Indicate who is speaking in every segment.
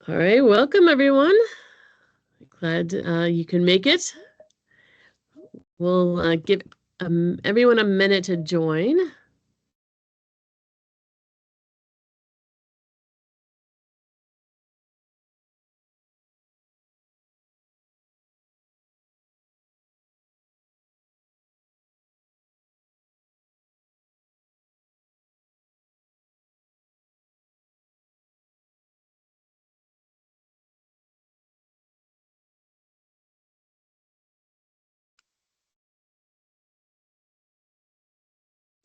Speaker 1: All right, welcome everyone. Glad you can make it. We'll give everyone a minute to join.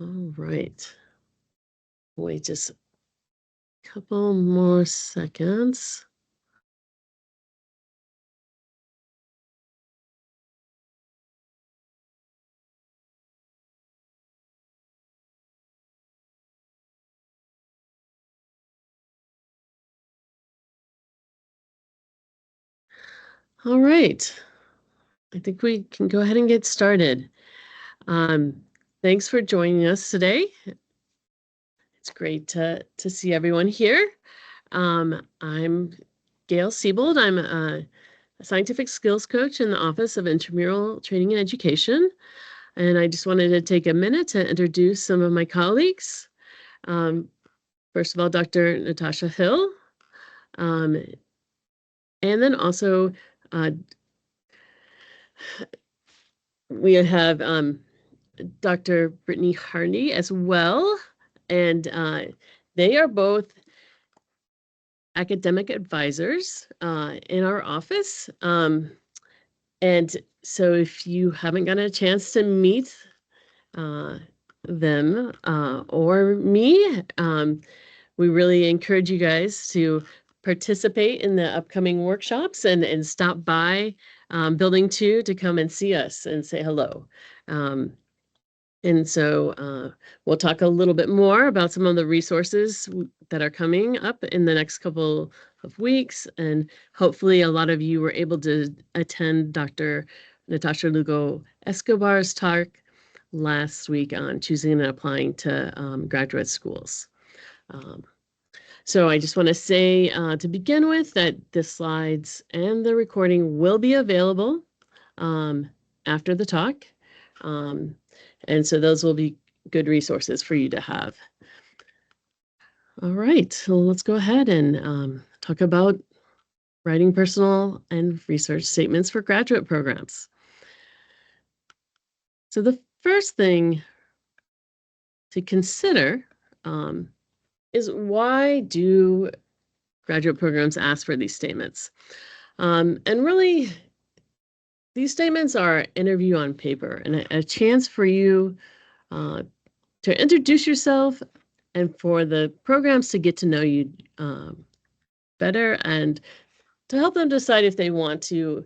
Speaker 1: All right. Wait just a couple more seconds. All right. I think we can go ahead and get started. Thanks for joining us today. It's great to see everyone here. I'm Gail Siebold. I'm a scientific skills coach in the Office of Intramural Training and Education. And I just wanted to take a minute to introduce some of my colleagues. First of all, Dr. Natasha Hill. And then also we have Dr. Brittany Harney as well. And they are both academic advisors in our office. And so if you haven't gotten a chance to meet them or me, we really encourage you guys to participate in the upcoming workshops and stop by Building 2 to come and see us and say hello. And so we'll talk a little bit more about some of the resources that are coming up in the next couple of weeks. And hopefully a lot of you were able to attend Dr. Natasha Lugo Escobar's talk last week on choosing and applying to graduate schools. So I just want to say to begin with that the slides and the recording will be available after the talk. And so those will be good resources for you to have. All right, so let's go ahead and talk about writing personal and research statements for graduate programs. So the first thing to consider is why do graduate programs ask for these statements? And really, these statements are an interview on paper and a chance for you to introduce yourself and for the programs to get to know you better and to help them decide if they want to,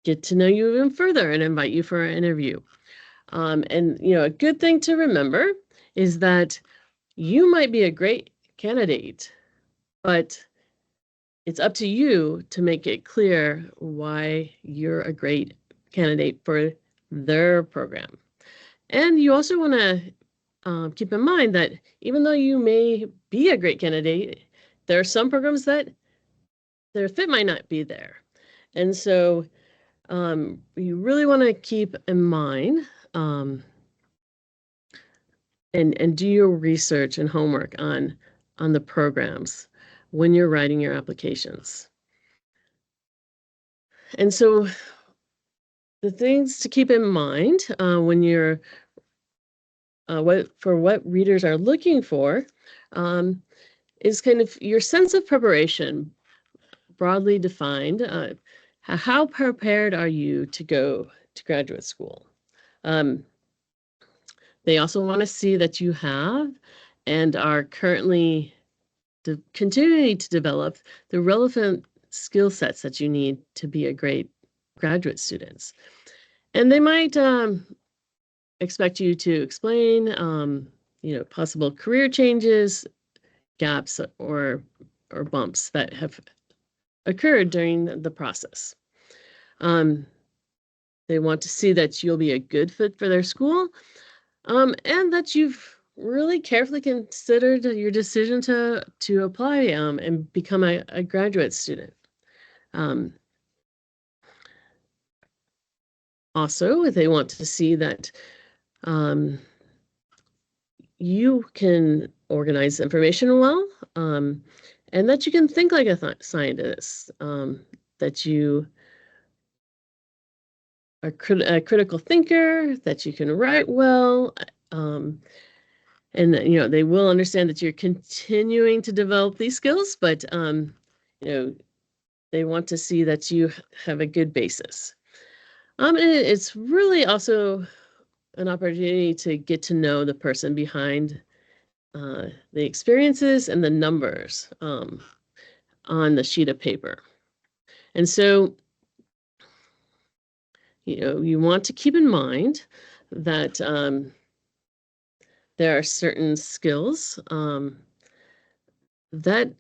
Speaker 1: get to know you even further and invite you for an interview. And, a good thing to remember is that you might be a great candidate, but it's up to you to make it clear why you're a great candidate for their program. And you also want to keep in mind that even though you may be a great candidate, there are some programs that their fit might not be there. And so you really want to keep in mind and do your research and homework on the programs when you're writing your applications. And so the things to keep in mind when you're what readers are looking for is kind of your sense of preparation, broadly defined. How prepared are you to go to graduate school? They also want to see that you have and are currently continuing to develop the relevant skill sets that you need to be a great graduate student. And they might expect you to explain, possible career changes, gaps, or bumps that have occurred during the process. They want to see that you'll be a good fit for their school, and that you've really carefully considered your decision to apply and become a graduate student. Also, they want to see that you can organize information well, and that you can think like a scientist, that you are a critical thinker, that you can write well, and they will understand that you're continuing to develop these skills, but they want to see that you have a good basis. And it's really also an opportunity to get to know the person behind the experiences and the numbers on the sheet of paper. And so, you want to keep in mind that there are certain skills that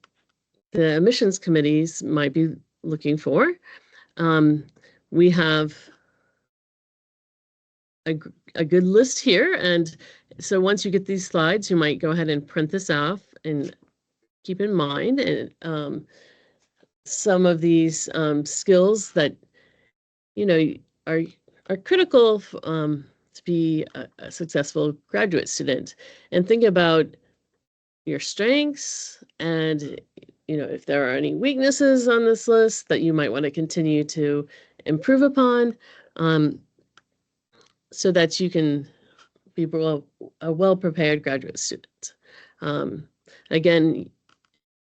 Speaker 1: the admissions committees might be looking for. We have a good list here, and so once you get these slides, you might go ahead and print this off and keep in mind and some of these skills that are critical to be a successful graduate student, and think about your strengths and if there are any weaknesses on this list that you might want to continue to improve upon, so that you can be a well-prepared graduate student. Again,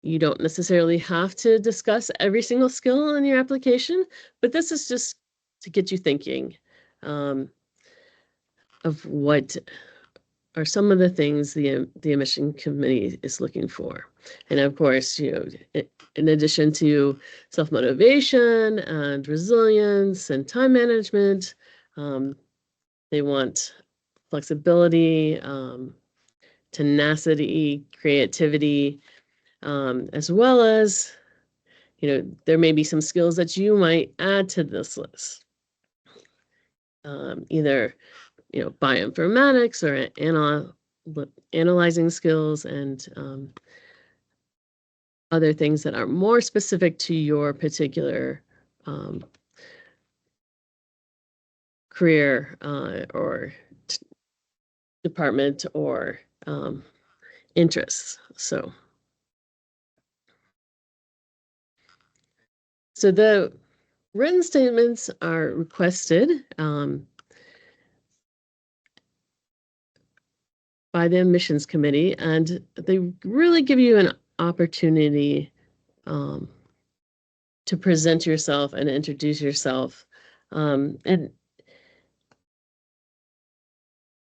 Speaker 1: you don't necessarily have to discuss every single skill in your application, but this is just to get you thinking of what are some of the things the admission committee is looking for. And of course, in addition to self-motivation and resilience and time management, they want flexibility, tenacity, creativity, as well as, there may be some skills that you might add to this list. Either, bioinformatics or analyzing skills and other things that are more specific to your particular career or department or interests. So the written statements are requested by the admissions committee, and they really give you an opportunity to present yourself and introduce yourself. And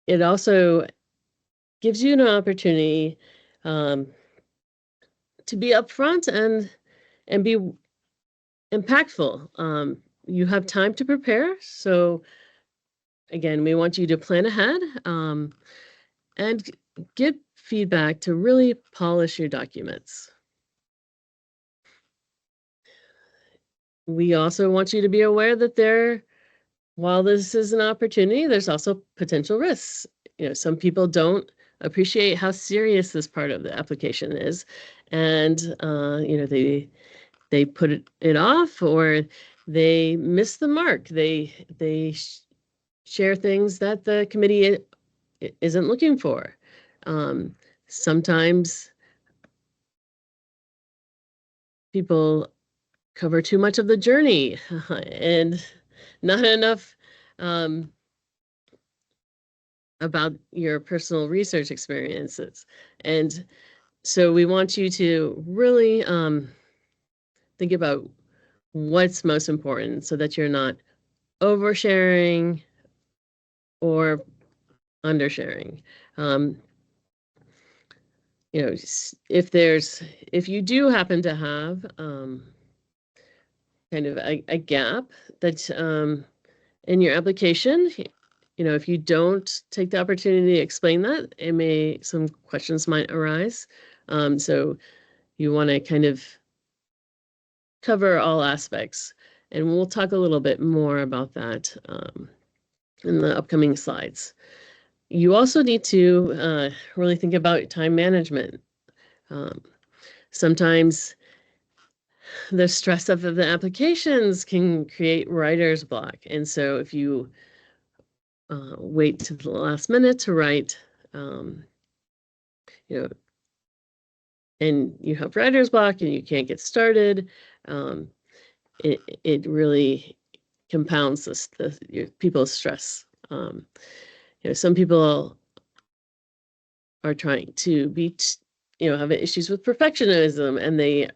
Speaker 1: it also gives you an opportunity to be upfront and be impactful. You have time to prepare. So again, we want you to plan ahead and get feedback to really polish your documents. We also want you to be aware that while this is an opportunity, there's also potential risks. Some people don't appreciate how serious this part of the application is, and they put it off, or they miss the mark. They share things that the committee isn't looking for. Sometimes people cover too much of the journey and not enough about your personal research experiences. And so we want you to really think about what's most important so that you're not oversharing or undersharing. If you do happen to have kind of a gap that's in your application, if you don't take the opportunity to explain that, some questions might arise. So you want to kind of cover all aspects, and we'll talk a little bit more about that in the upcoming slides. You also need to really think about time management. Sometimes the stress of the applications can create writer's block. And so if you wait to the last minute to write, you know, and you have writer's block and you can't get started, it really compounds people's stress. Some people are trying to have issues with perfectionism, and they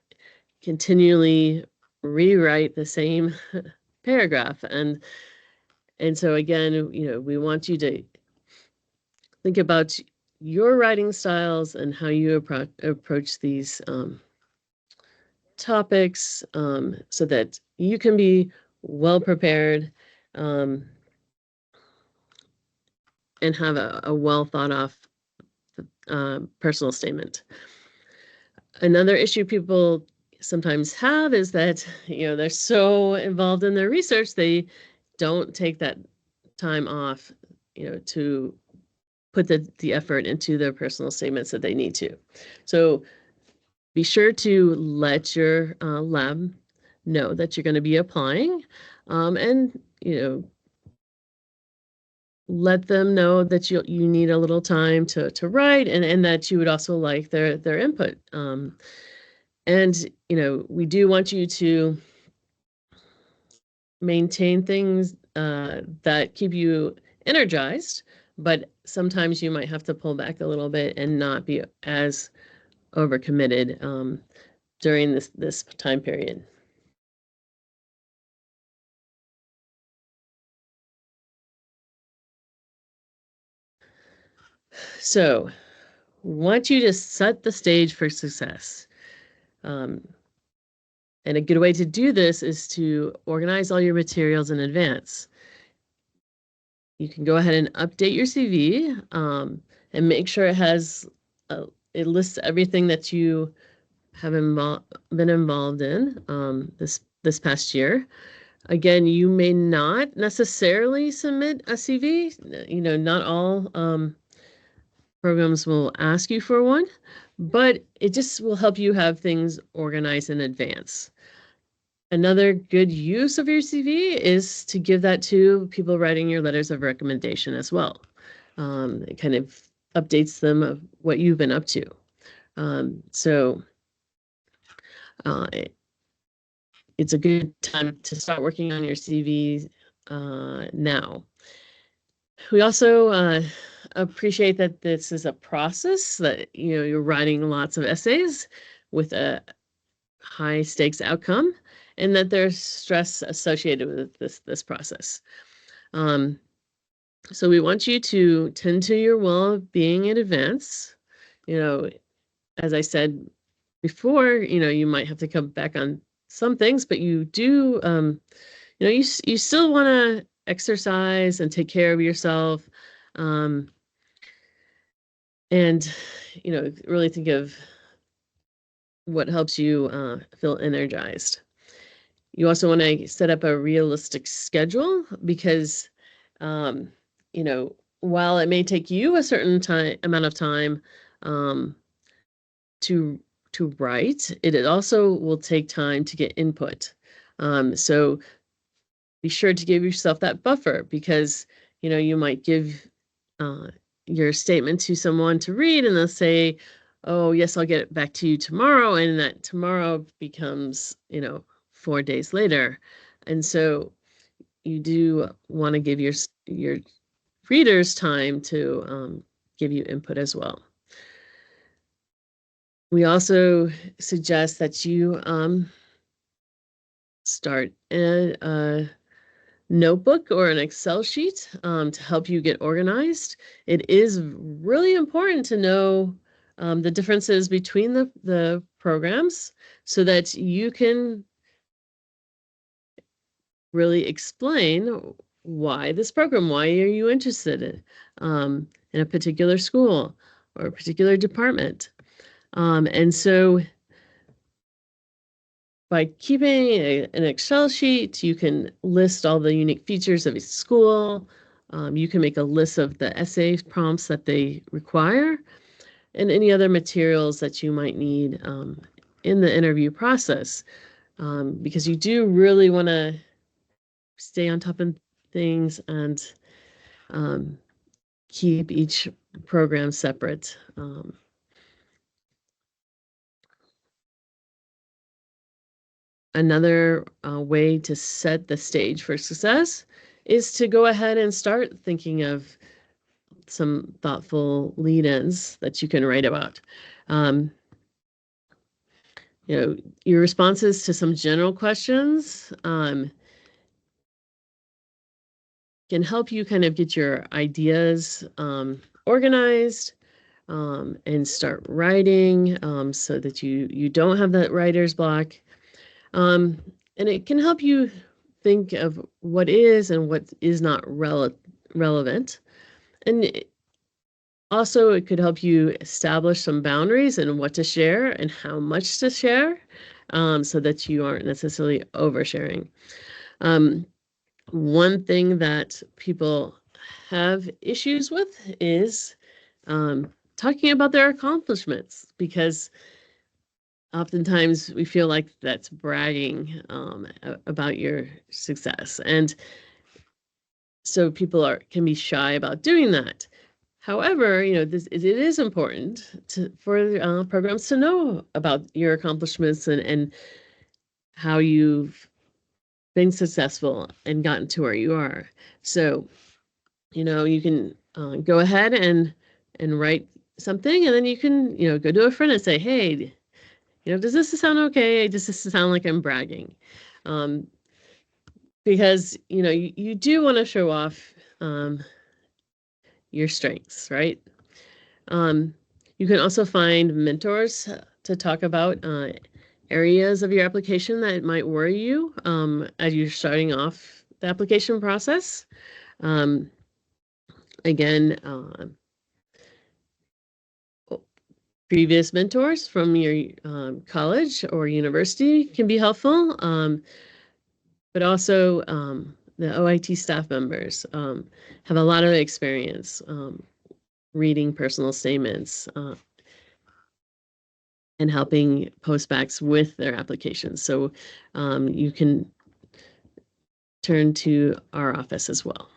Speaker 1: continually rewrite the same paragraph. And so again, we want you to think about your writing styles and how you approach these topics, so that you can be well prepared, and have a well thought of personal statement. Another issue people sometimes have is that they're so involved in their research, they don't take that time off to put the effort into their personal statements that they need to. So be sure to let your lab know that you're going to be applying, and let them know that you need a little time to write, and that you would also like their input. And we do want you to maintain things that keep you energized, but sometimes you might have to pull back a little bit and not be as overcommitted during this time period. So, want you to set the stage for success. And a good way to do this is to organize all your materials in advance. You can go ahead and update your CV, and make sure it lists everything that you have been involved in this past year. Again, you may not necessarily submit a CV. Not all programs will ask you for one, but it just will help you have things organized in advance. Another good use of your CV is to give that to people writing your letters of recommendation as well. It kind of updates them of what you've been up to. So it's a good time to start working on your CV now. We also appreciate that this is a process, that you're writing lots of essays with a high stakes outcome, and that there's stress associated with this process. So we want you to tend to your well-being in advance. As I said before, you might have to come back on some things, but you do, you still want to exercise and take care of yourself, and really think of what helps you feel energized. You also want to set up a realistic schedule, because while it may take you a certain amount of time to write, it also will take time to get input. So be sure to give yourself that buffer, because you might give your statement to someone to read, and they'll say, "Oh, yes, I'll get it back to you tomorrow," and that tomorrow becomes 4 days later. And so you do want to give your readers time to give you input as well. We also suggest that you start a notebook or an Excel sheet to help you get organized. It is really important to know the differences between the programs, so that you can really explain why are you interested in a particular school or a particular department. And so by keeping an Excel sheet, you can list all the unique features of each school, You can make a list of the essay prompts that they require and any other materials that you might need in the interview process, because you do really want to stay on top of things and keep each program separate. Another way to set the stage for success is to go ahead and start thinking of some thoughtful lead-ins that you can write about. You know, your responses to some general questions can help you kind of get your ideas organized and start writing so that you don't have that writer's block. And it can help you think of what is and what is not relevant. And also, it could help you establish some boundaries and what to share and how much to share, so that you aren't necessarily oversharing. One thing that people have issues with is talking about their accomplishments, because oftentimes we feel like that's bragging about your success. And so people can be shy about doing that. However, you know, it is important for programs to know about your accomplishments and how you've been successful and gotten to where you are. So, you know, you can go ahead and write something, and then you can, you know, go to a friend and say, hey, you know, does this sound okay? Does this sound like I'm bragging? Because, you know, you do want to show off your strengths, right? You can also find mentors to talk about areas of your application that might worry you as you're starting off the application process. Again, previous mentors from your college or university can be helpful, but also the OIT staff members have a lot of experience reading personal statements and helping postbacks with their applications. So you can turn to our office as well.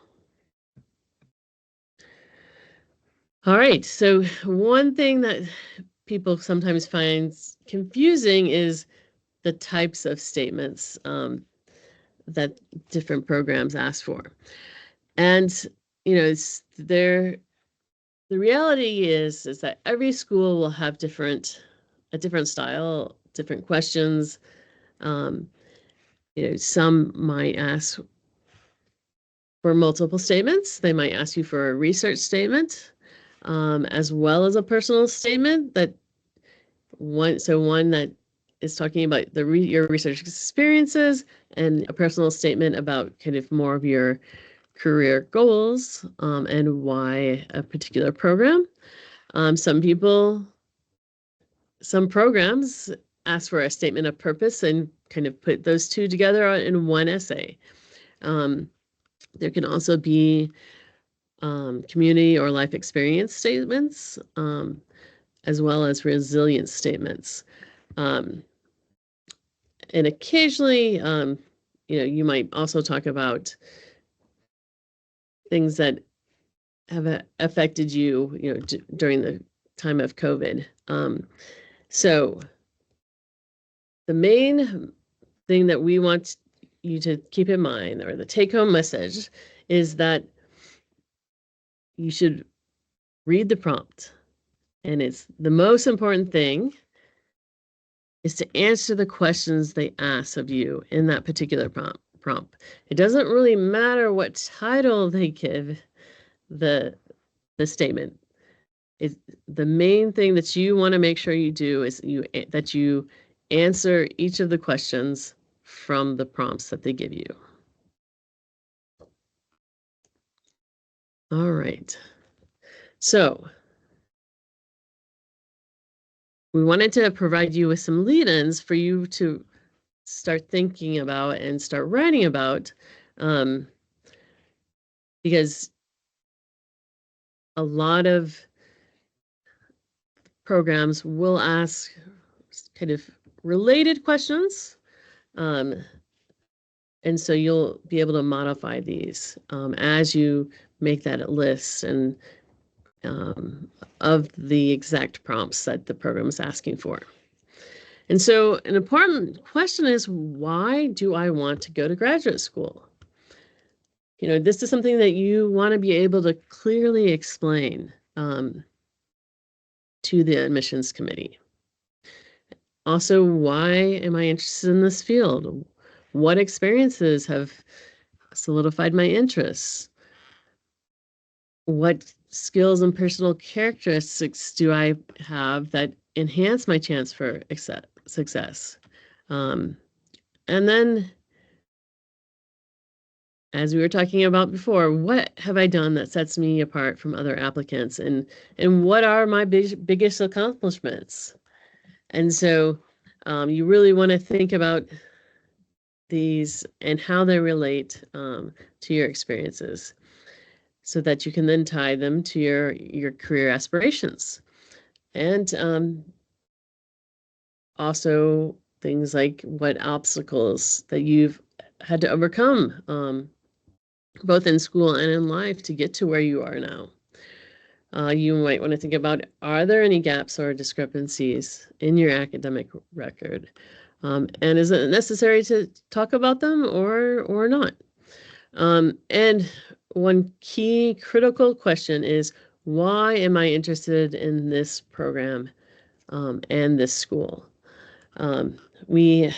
Speaker 1: All right, so one thing that people sometimes find confusing is the types of statements that different programs ask for. And, you know, the reality is that every school will have a different style, different questions. You know, some might ask for multiple statements. They might ask you for a research statement, as well as a personal statement one that is talking about your research experiences, and a personal statement about kind of more of your career goals and why a particular program. Some programs ask for a statement of purpose and kind of put those two together in one essay. There can also be community or life experience statements, as well as resilience statements. And occasionally, you know, you might also talk about things that have affected you, you know, during the time of COVID. So the main thing that we want you to keep in mind, or the take-home message, is that you should read the prompt. And it's the most important thing is to answer the questions they ask of you in that particular prompt. It doesn't really matter what title they give the statement. The main thing that you want to make sure you do is that you answer each of the questions from the prompts that they give you. All right. So we wanted to provide you with some lead-ins for you to start thinking about and start writing about, because a lot of programs will ask kind of related questions. And so you'll be able to modify these as you make that list and of the exact prompts that the program is asking for. And so an important question is, why do I want to go to graduate school? You know, this is something that you want to be able to clearly explain to the admissions committee. Also, why am I interested in this field? What experiences have solidified my interests? What skills and personal characteristics do I have that enhance my chance for success? And then, as we were talking about before, what have I done that sets me apart from other applicants? And what are my biggest accomplishments? And so you really want to think about these and how they relate to your experiences, so that you can then tie them to your career aspirations. And also things like what obstacles that you've had to overcome, both in school and in life, to get to where you are now. You might want to think about, are there any gaps or discrepancies in your academic record? And is it necessary to talk about them or not? And one key critical question is, why am I interested in this program and this school? We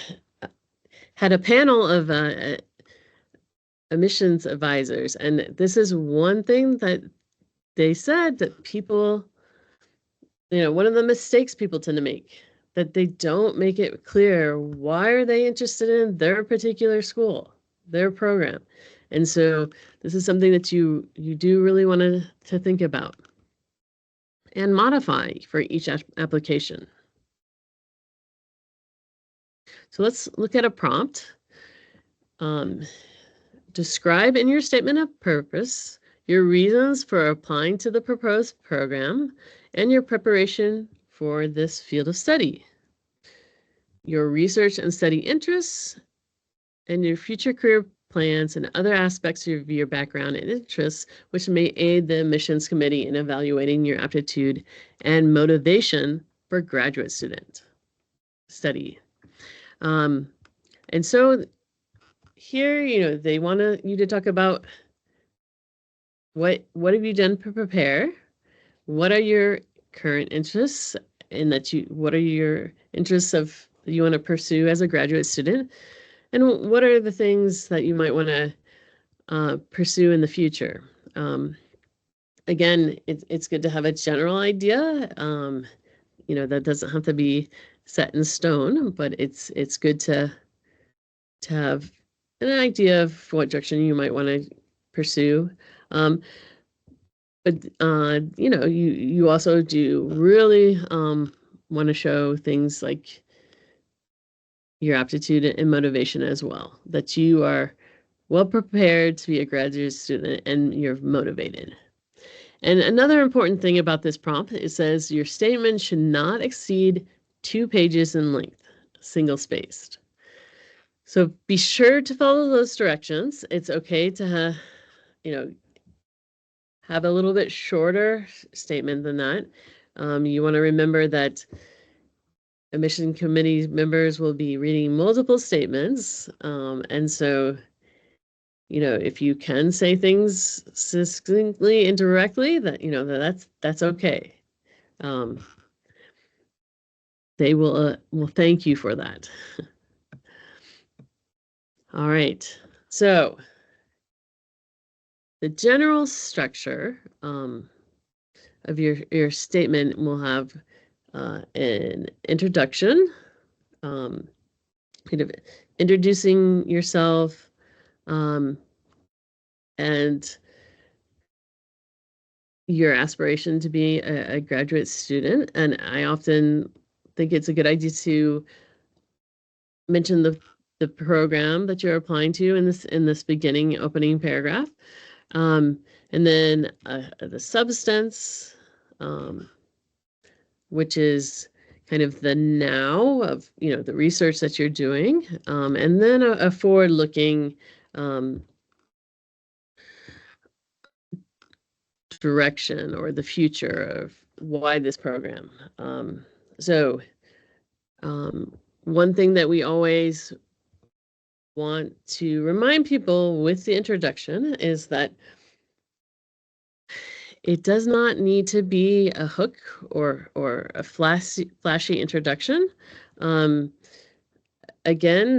Speaker 1: had a panel of admissions advisors, and this is one thing that they said that people, you know, one of the mistakes people tend to make, that they don't make it clear why are they interested in their particular school, their program. And so this is something that you do really want to think about and modify for each application. So let's look at a prompt. Describe in your statement of purpose your reasons for applying to the proposed program and your preparation for this field of study, your research and study interests, and your future career plans and other aspects of your background and interests, which may aid the admissions committee in evaluating your aptitude and motivation for graduate student study. And so here, you know, they want you to talk about what have you done to prepare? What are your current interests, and what are your interests of that you want to pursue as a graduate student? And what are the things that you might want to pursue in the future? Again, it's good to have a general idea. You know, that doesn't have to be set in stone, but it's good to have an idea of what direction you might want to pursue. But you know, you also do really want to show things like your aptitude and motivation as well, that you are well prepared to be a graduate student and you're motivated. And another important thing about this prompt, it says your statement should not exceed 2 pages in length, single-spaced. So be sure to follow those directions. It's okay to you know, have a little bit shorter statement than that. You want to remember that admission committee members will be reading multiple statements. And so, you know, if you can say things succinctly and directly, that, you know, that's okay. They will thank you for that. All right. So the general structure of your statement will have an introduction, kind of introducing yourself, and your aspiration to be a graduate student. And I often think it's a good idea to mention the program that you're applying to in this beginning opening paragraph. And then the substance, which is kind of the now of, the research that you're doing. And then a forward-looking direction or the future of why this program. One thing that we always want to remind people with the introduction is that it does not need to be a hook or a flashy introduction. Again,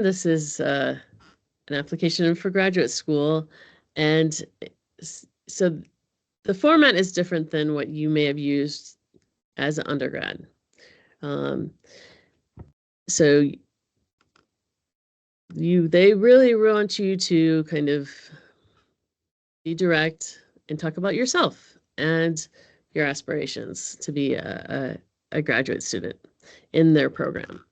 Speaker 1: this is an application for graduate school, and so the format is different than what you may have used as an undergrad. So they really want you to kind of be direct and talk about yourself and your aspirations to be a graduate student in their program.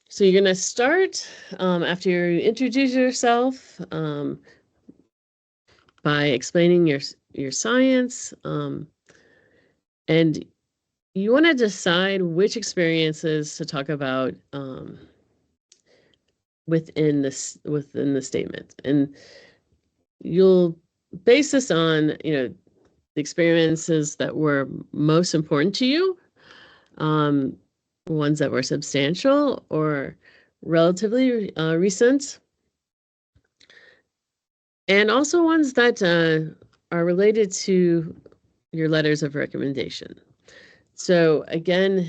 Speaker 1: So you're going to start after you introduce yourself by explaining your science, and you want to decide which experiences to talk about within the statement, and you'll base this on the experiences that were most important to you, ones that were substantial or relatively recent, and also ones that are related to your letters of recommendation. So again,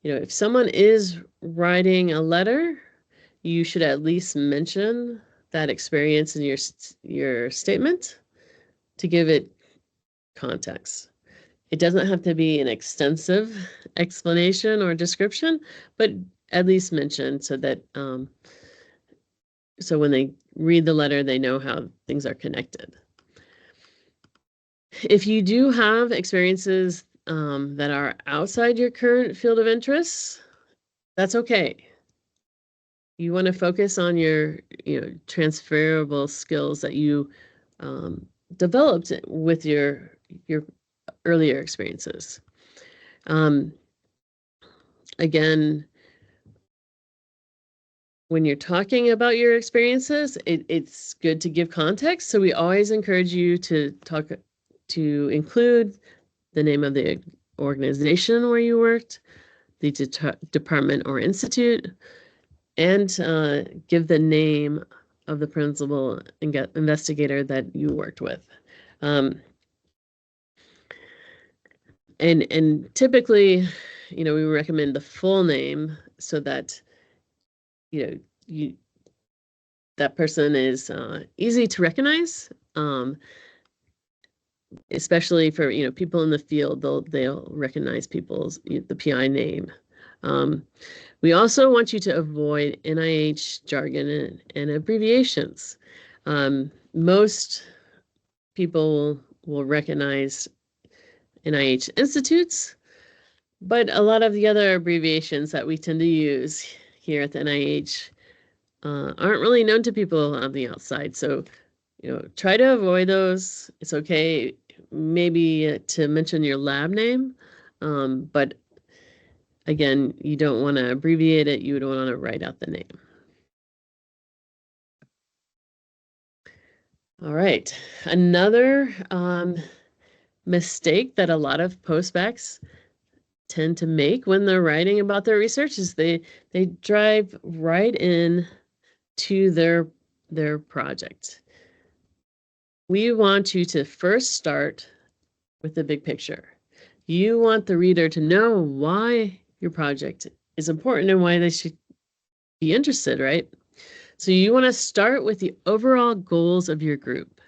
Speaker 1: if someone is writing a letter, you should at least mention that experience in your statement to give it context. It doesn't have to be an extensive explanation or description, but at least mention so that so when they read the letter, they know how things are connected. If you do have experiences that are outside your current field of interest, that's okay. You want to focus on your transferable skills that you developed with your earlier experiences. Again, when you're talking about your experiences, it's good to give context. So we always encourage you to include the name of the organization where you worked, the department or institute, and give the name of the principal investigator that you worked with. And typically, we recommend the full name so that that person is easy to recognize, especially for people in the field. They'll recognize the PI name. We also want you to avoid NIH jargon and abbreviations. Most people will recognize NIH institutes, but a lot of the other abbreviations that we tend to use here at the NIH aren't really known to people on the outside. So, try to avoid those. It's okay maybe to mention your lab name, but again, you don't want to abbreviate it. You don't want to write out the name. All right. Another mistake that a lot of postbacks tend to make when they're writing about their research is they drive right in to their project. We want you to first start with the big picture. You want the reader to know why your project is important and why they should be interested, right? So you want to start with the overall goals of your group.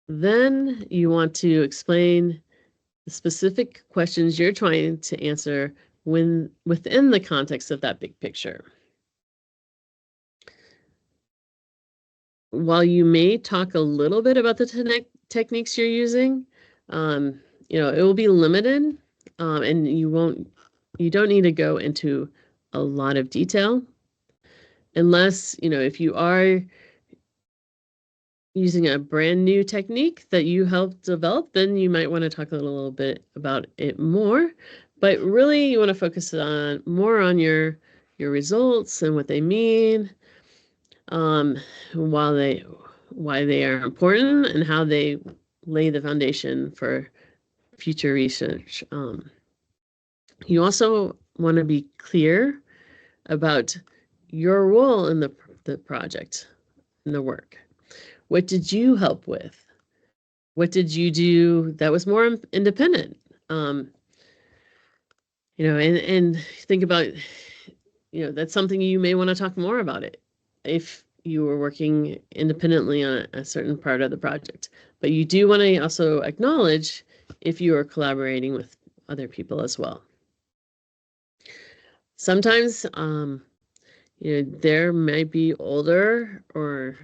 Speaker 1: Then you want to explain the specific questions you're trying to answer within the context of that big picture. While you may talk a little bit about the techniques you're using, it will be limited, and you don't need to go into a lot of detail, unless, if you are using a brand new technique that you helped develop, then you might want to talk a little bit about it more. But really, you want to focus more on your results and what they mean, why they are important, and how they lay the foundation for future research. You also want to be clear about your role in the project, in the work. What did you help with? What did you do that was more independent? And think about, that's something you may want to talk more about it if you were working independently on a certain part of the project. But you do want to also acknowledge if you are collaborating with other people as well. Sometimes, there might be older or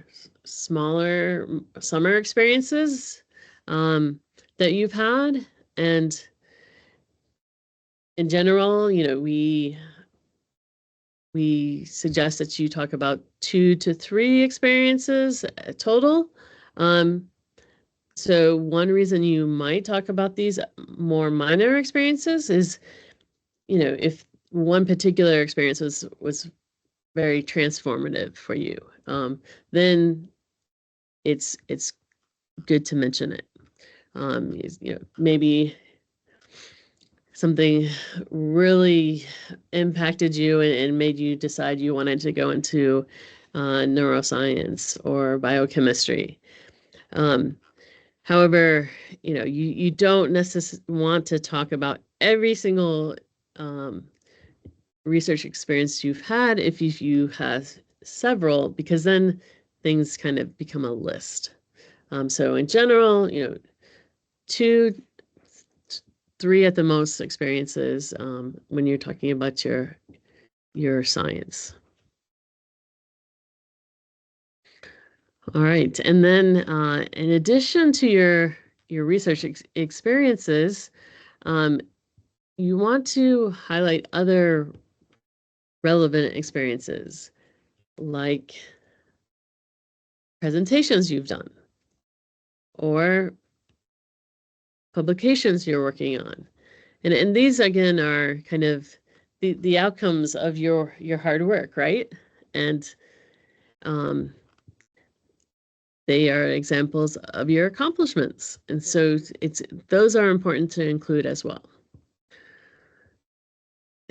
Speaker 1: smaller summer experiences that you've had. And in general, we suggest that you talk about 2 to 3 experiences total. So one reason you might talk about these more minor experiences is, if one particular experience was very transformative for you, then it's good to mention it. Maybe something really impacted you and made you decide you wanted to go into neuroscience or biochemistry. However, you don't necessarily want to talk about every single research experience you've had if you have several, because then things kind of become a list. So in general, 2, 3 at the most experiences when you're talking about your science. All right, and then in addition to your research experiences, you want to highlight other relevant experiences, like presentations you've done or publications you're working on. And these, again, are kind of the outcomes of your hard work, right? And they are examples of your accomplishments. And so those are important to include as well.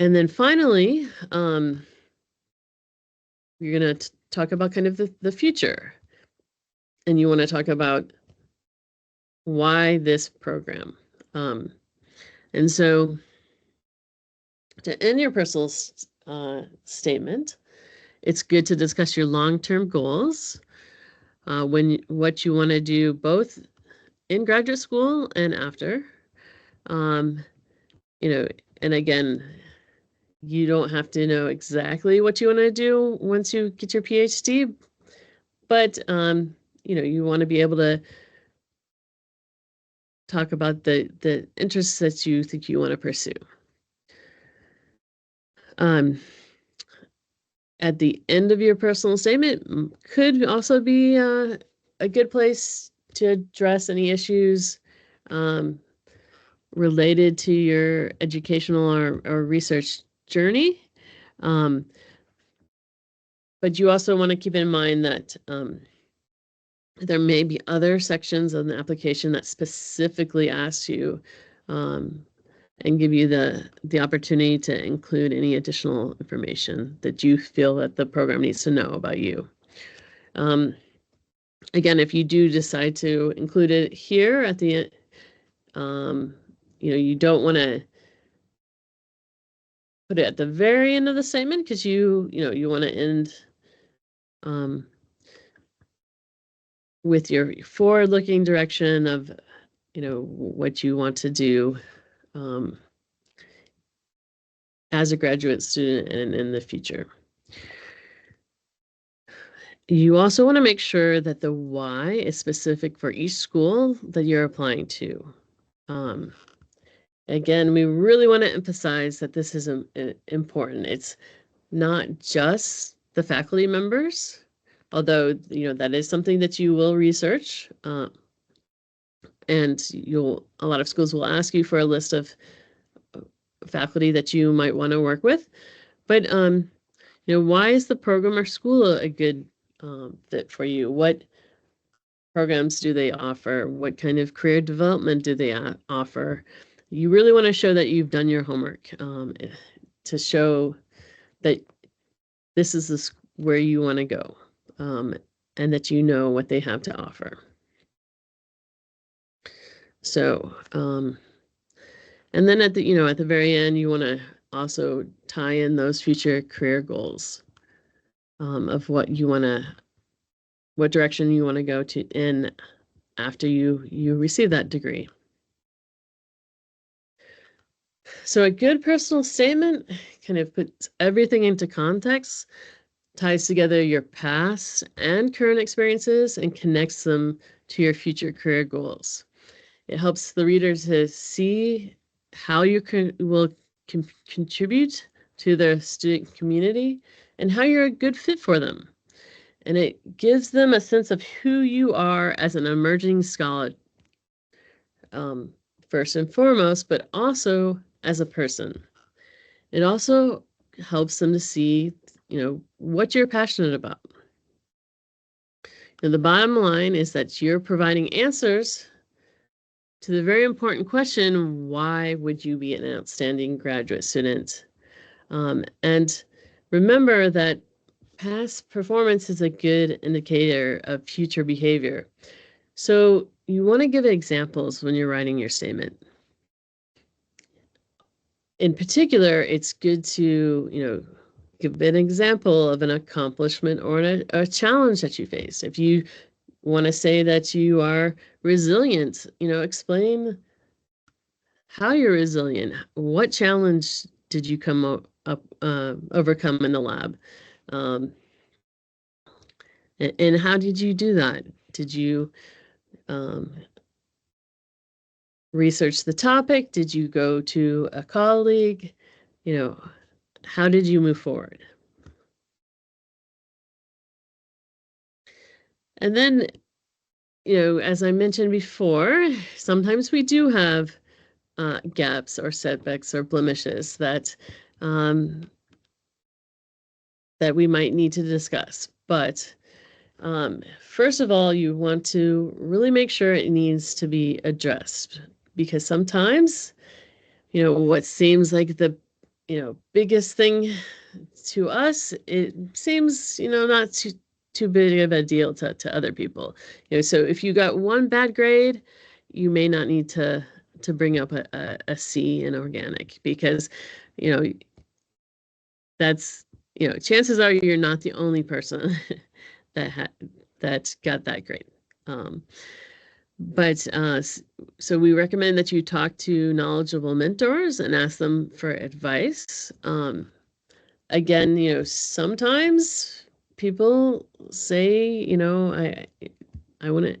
Speaker 1: And then finally, you're going to talk about kind of the future. And you want to talk about why this program. And so to end your personal statement, it's good to discuss your long-term goals, what you want to do both in graduate school and after. And again, you don't have to know exactly what you want to do once you get your PhD, but you want to be able to talk about the interests that you think you want to pursue. At the end of your personal statement could also be a good place to address any issues related to your educational or research journey. But you also want to keep in mind that there may be other sections of the application that specifically asks you and give you the opportunity to include any additional information that you feel that the program needs to know about you. Again, if you do decide to include it here at the end, you don't want to put it at the very end of the statement, because you want to end with your forward-looking direction of what you want to do as a graduate student and in the future. You also want to make sure that the why is specific for each school that you're applying to. Again, we really want to emphasize that this is important. It's not just the faculty members, although, that is something that you will research. And a lot of schools will ask you for a list of faculty that you might want to work with. But, why is the program or school a good fit for you? What programs do they offer? What kind of career development do they offer? You really want to show that you've done your homework to show that this is where you want to go, and that you know what they have to offer. So, and then at the very end, you want to also tie in those future career goals of what direction you want to go to in after you receive that degree. So a good personal statement kind of puts everything into context, ties together your past and current experiences, and connects them to your future career goals. It helps the reader to see how you will contribute to the student community and how you're a good fit for them. And it gives them a sense of who you are as an emerging scholar, first and foremost, but also as a person. It also helps them to see, what you're passionate about. And the bottom line is that you're providing answers to the very important question, why would you be an outstanding graduate student? And remember that past performance is a good indicator of future behavior. So you want to give examples when you're writing your statement. In particular, it's good to, give an example of an accomplishment or a challenge that you faced. If you want to say that you are resilient, explain how you're resilient. What challenge did you overcome in the lab? And how did you do that? Did you research the topic? Did you go to a colleague? How did you move forward? And then, as I mentioned before, sometimes we do have gaps or setbacks or blemishes that we might need to discuss. But first of all, you want to really make sure it needs to be addressed, because sometimes, what seems like the, biggest thing to us, it seems, not too big of a deal to other people. So if you got one bad grade, you may not need to bring up a C in organic, because, that's, chances are you're not the only person that got that grade. But so we recommend that you talk to knowledgeable mentors and ask them for advice. Again, sometimes people say, I want to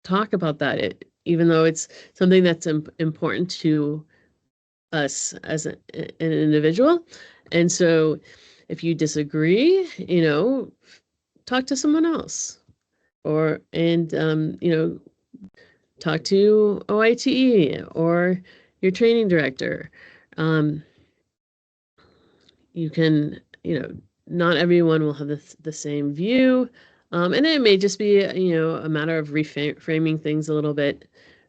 Speaker 1: talk about that, even though it's something that's important to us as an individual. And so if you disagree, talk to someone else, and talk to OITE or your training director. You can, not everyone will have the same view, and it may just be, a matter of reframing things a little bit.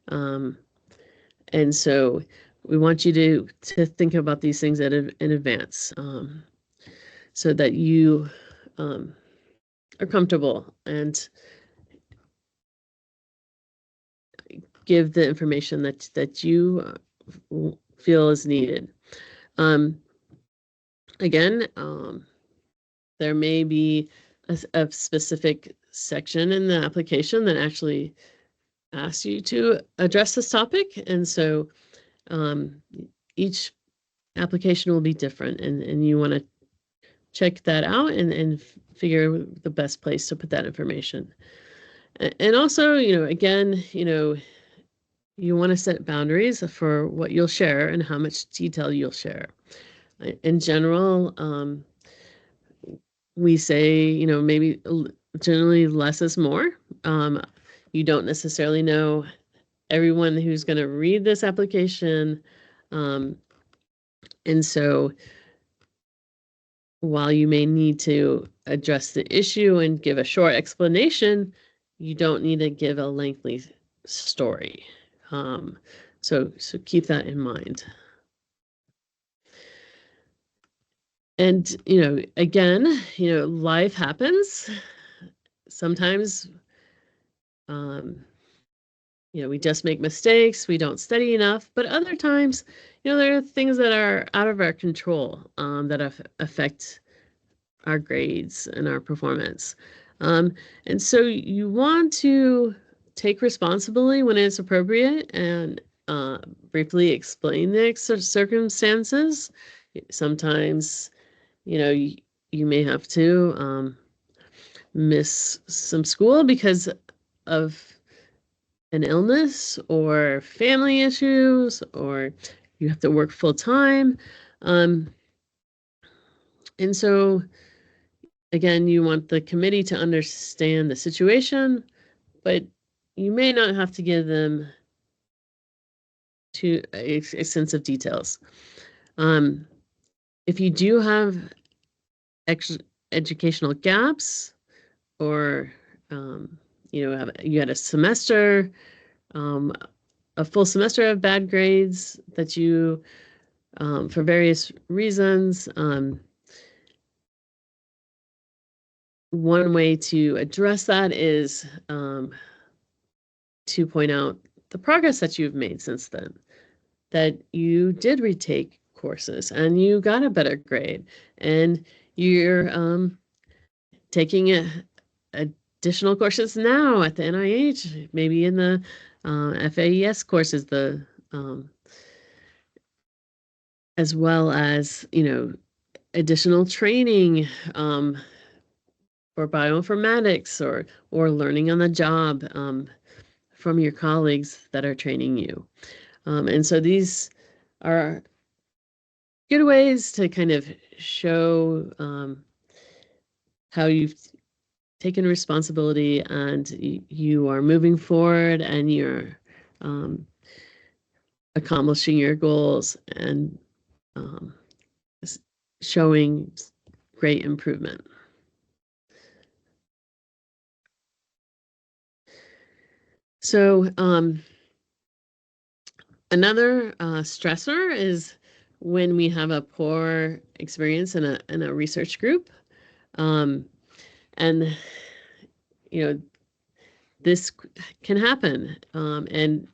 Speaker 1: And so we want you to think about these things in advance, so that you are comfortable and give the information that you feel is needed. Again, there may be a specific section in the application that actually asks you to address this topic, and so each application will be different, and you want to check that out and figure the best place to put that information. And also, again, you want to set boundaries for what you'll share and how much detail you'll share. In general, we say, you know, maybe generally less is more. You don't necessarily know everyone who's going to read this application. And so while you may need to address the issue and give a short explanation, you don't need to give a lengthy story. So keep that in mind. And, you know, again, you know, life happens. Sometimes, you know, we just make mistakes, we don't study enough, but other times, you know, there are things that are out of our control that affect our grades and our performance. And so you want to take responsibility when it's appropriate and briefly explain the circumstances. Sometimes, you know, you may have to miss some school because of an illness or family issues, or you have to work full time. And so, again, you want the committee to understand the situation, but you may not have to give them too extensive details. If you do have educational gaps, or you know, you had a semester, a full semester of bad grades that you, for various reasons, one way to address that is to point out the progress that you've made since then, that you did retake courses and you got a better grade, and you're taking additional courses now at the NIH, maybe in the FAES courses, as well as, you know, additional training for bioinformatics or learning on the job from your colleagues that are training you. And so these are good ways to kind of show how you've taken responsibility and you are moving forward and you're accomplishing your goals and showing great improvement. So another stressor is when we have a poor experience in a research group. And, you know, this can happen. And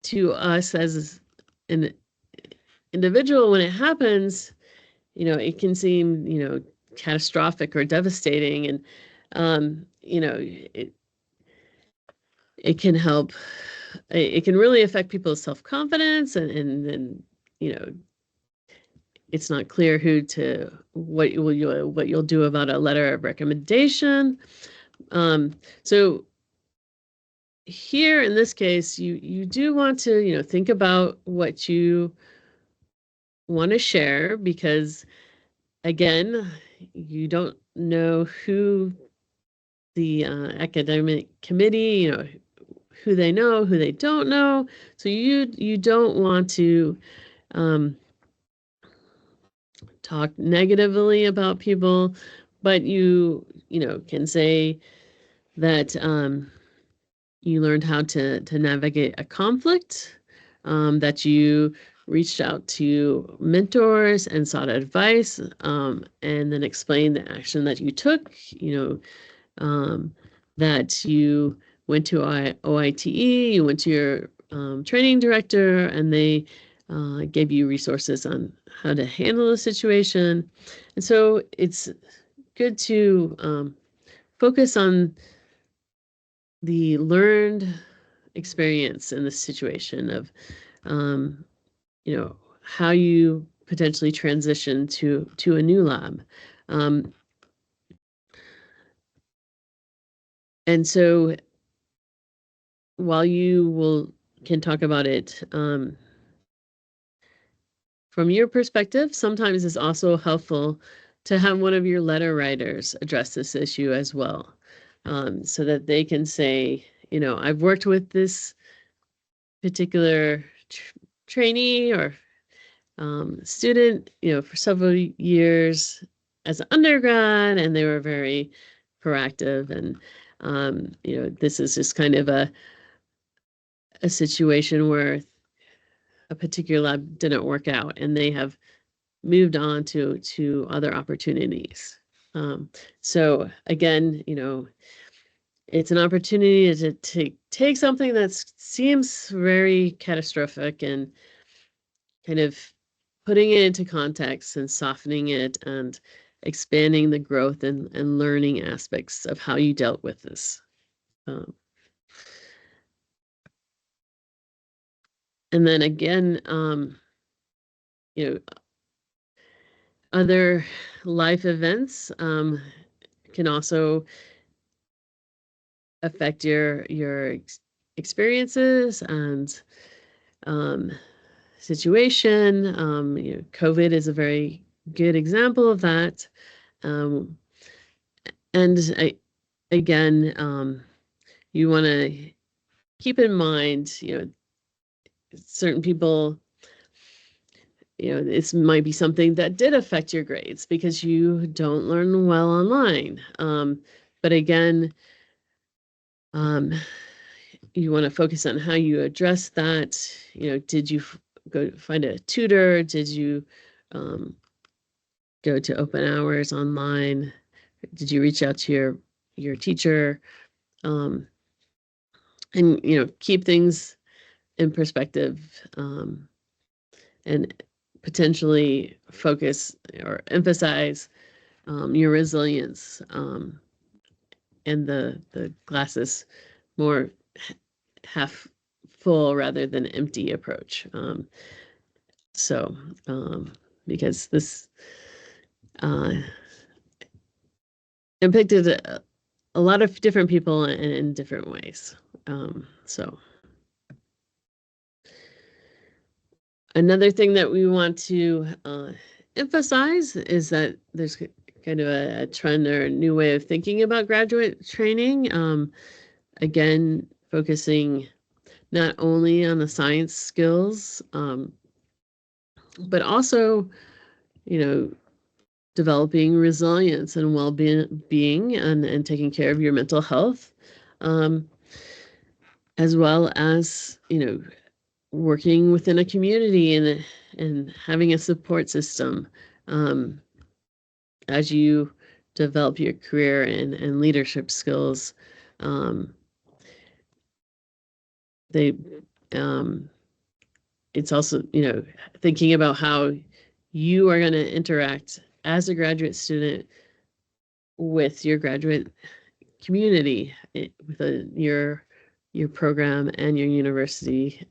Speaker 1: to us as an individual, when it happens, you know, it can seem, you know, catastrophic or devastating. And, you know, it can help, it can really affect people's self-confidence and, you know, it's not clear what you'll do about a letter of recommendation. So here in this case, you do want to, you know, think about what you want to share, because again, you don't know who the academic committee, you know, who they know, who they don't know. So you don't want to talk negatively about people, but you know, can say that you learned how to navigate a conflict, that you reached out to mentors and sought advice, and then explained the action that you took, you know, that you went to OITE, you went to your training director, and they gave you resources on how to handle the situation. And so it's good to focus on the learned experience in this situation of, you know, how you potentially transition to a new lab. And so while you can talk about it from your perspective, sometimes it's also helpful to have one of your letter writers address this issue as well, so that they can say, you know, I've worked with this particular trainee or student, you know, for several years as an undergrad, and they were very proactive. And, you know, this is just kind of a situation where a particular lab didn't work out and they have moved on to other opportunities. So again, you know, it's an opportunity to take something that seems very catastrophic and kind of putting it into context and softening it and expanding the growth and learning aspects of how you dealt with this. And then again, you know, other life events can also affect your experiences and situation. You know, COVID is a very good example of that. And again, you want to keep in mind, you know, certain people, you know, this might be something that did affect your grades because you don't learn well online. But again, you want to focus on how you address that. You know, did you go find a tutor? Did you go to open hours online? Did you reach out to your teacher? And, you know, keep things in perspective, and potentially focus or emphasize your resilience, and the glasses more half full rather than empty approach. So because this impacted a lot of different people in different ways. So another thing that we want to emphasize is that there's kind of a trend or a new way of thinking about graduate training. Again, focusing not only on the science skills, but also, you know, developing resilience and well-being and taking care of your mental health, as well as, you know, working within a community and having a support system as you develop your career and leadership skills. They it's also, you know, thinking about how you are going to interact as a graduate student with your graduate community, with your program and your university,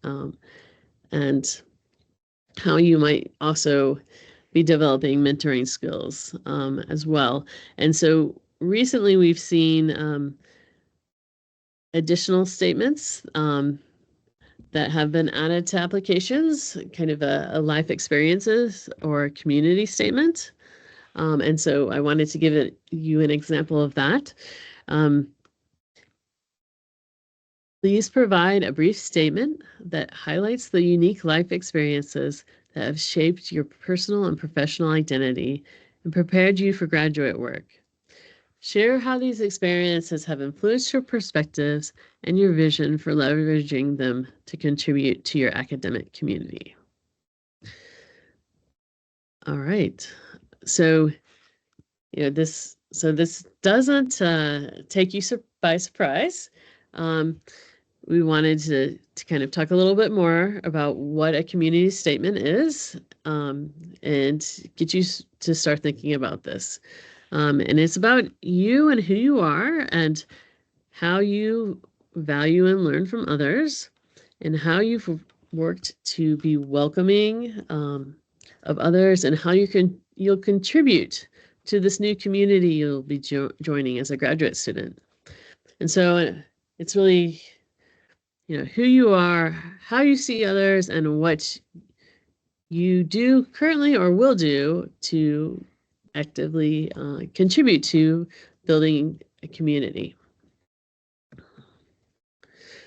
Speaker 1: and how you might also be developing mentoring skills as well. And so recently we've seen additional statements that have been added to applications, kind of a life experiences or community statement. And so I wanted to give you an example of that. Please provide a brief statement that highlights the unique life experiences that have shaped your personal and professional identity and prepared you for graduate work. Share how these experiences have influenced your perspectives and your vision for leveraging them to contribute to your academic community. All right. So, you know, this doesn't take you by surprise. We wanted to kind of talk a little bit more about what a community statement is, and get you to start thinking about this. And it's about you and who you are and how you value and learn from others and how you've worked to be welcoming of others and how you'll contribute to this new community you'll be joining as a graduate student. And so it's really, you know, who you are, how you see others, and what you do currently or will do to actively contribute to building a community.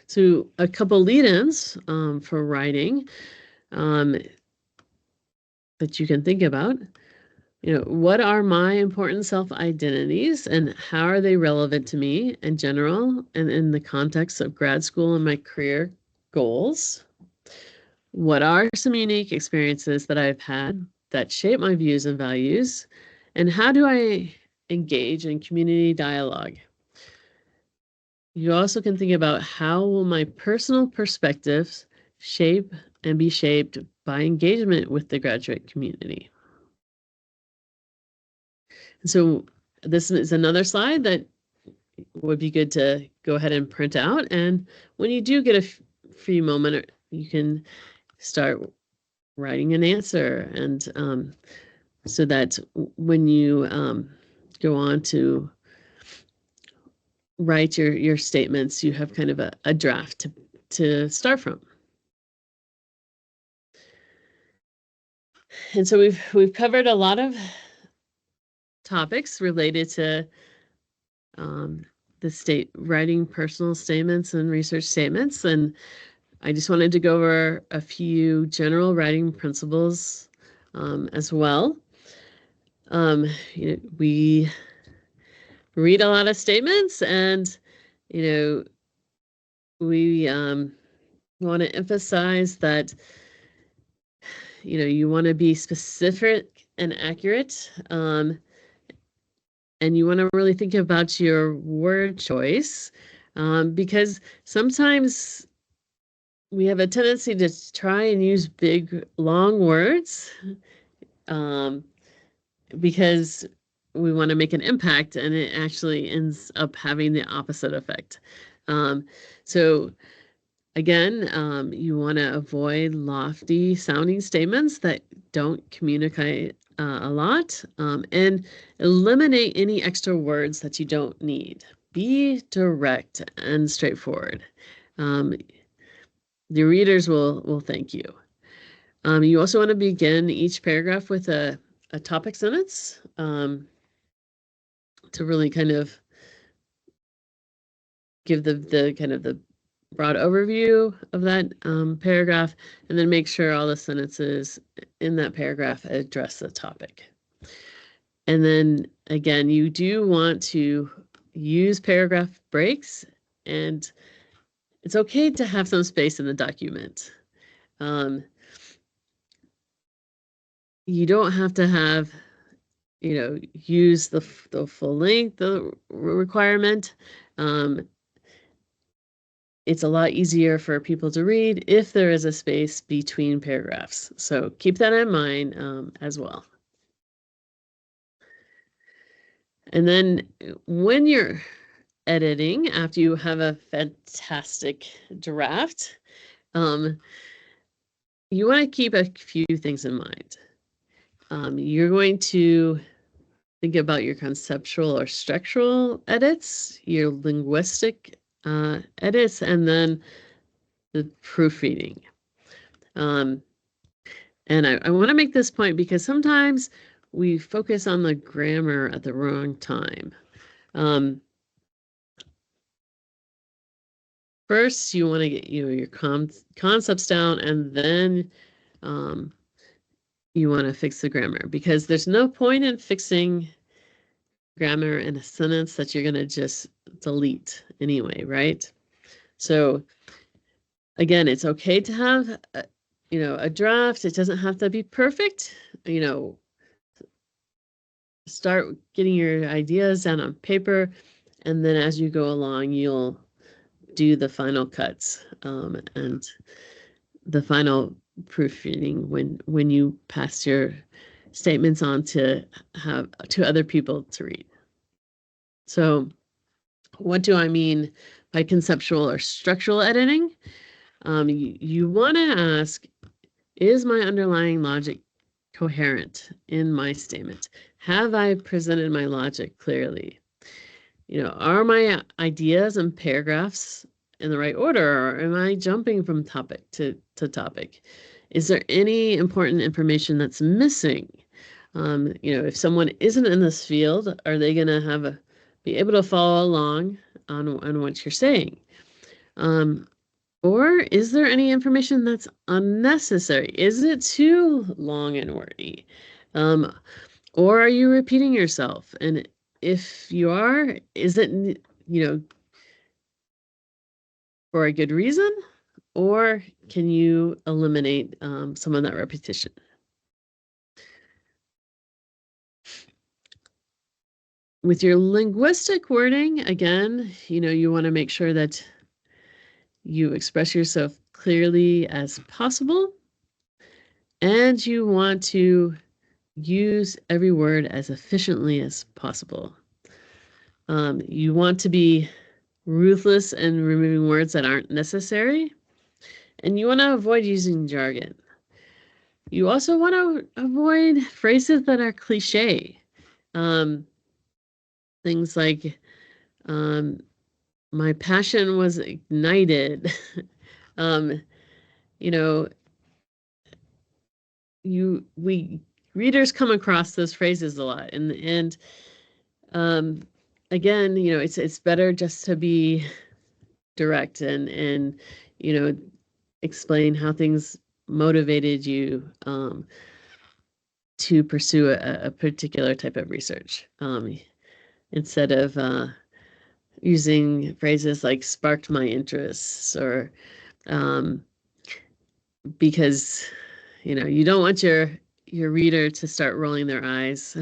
Speaker 1: So a couple lead-ins for writing that you can think about. What are my important self-identities and how are they relevant to me in general and in the context of grad school and my career goals? What are some unique experiences that I've had that shape my views and values? And how do I engage in community dialogue? You also can think about how will my personal perspectives shape and be shaped by engagement with the graduate community. So this is another slide that would be good to go ahead and print out. And when you do get a free moment, you can start writing an answer. And so that when you go on to write your statements, you have kind of a draft to start from. And so we've covered a lot of topics related to the writing personal statements and research statements. And I just wanted to go over a few general writing principles as well. We read a lot of statements, and we want to emphasize that you want to be specific and accurate, and you want to really think about your word choice, because sometimes we have a tendency to try and use big, long words because we want to make an impact, and it actually ends up having the opposite effect. So again, you want to avoid lofty sounding statements that don't communicate a lot, and eliminate any extra words that you don't need. Be direct and straightforward. The readers will thank you. You also want to begin each paragraph with a topic sentence to really kind of give the kind of the broad overview of that paragraph, and then make sure all the sentences in that paragraph address the topic. And then again, you do want to use paragraph breaks, and it's okay to have some space in the document. You don't have to have, use the full length, the requirement. It's a lot easier for people to read if there is a space between paragraphs. So keep that in mind as well. And then when you're editing, after you have a fantastic draft, you want to keep a few things in mind. You're going to think about your conceptual or structural edits, your linguistic edits, and then the proofreading. And I want to make this point because sometimes we focus on the grammar at the wrong time. First, you want to get your concepts down, and then you want to fix the grammar, because there's no point in fixing grammar in a sentence that you're going to just delete anyway, right? So again, it's okay to have a draft. It doesn't have to be perfect. Start getting your ideas down on paper, and then as you go along, you'll do the final cuts and the final proofreading when you pass your statements on to other people to read. So what do I mean by conceptual or structural editing? You want to ask, is my underlying logic coherent in my statement? Have I presented my logic clearly? Are my ideas and paragraphs in the right order, or am I jumping from topic to topic? Is there any important information that's missing? If someone isn't in this field, are they going to be able to follow along on what you're saying? Or is there any information that's unnecessary? Is it too long and wordy? Or are you repeating yourself? And if you are, is it, for a good reason? Or can you eliminate some of that repetition? With your linguistic wording, again, you want to make sure that you express yourself clearly as possible, and you want to use every word as efficiently as possible. You want to be ruthless in removing words that aren't necessary, and you want to avoid using jargon. You also want to avoid phrases that are cliche. Things like, my passion was ignited. Readers come across those phrases a lot, and again, it's better just to be direct and explain how things motivated you to pursue a particular type of research, instead of using phrases like sparked my interests, or because you don't want your reader to start rolling their eyes.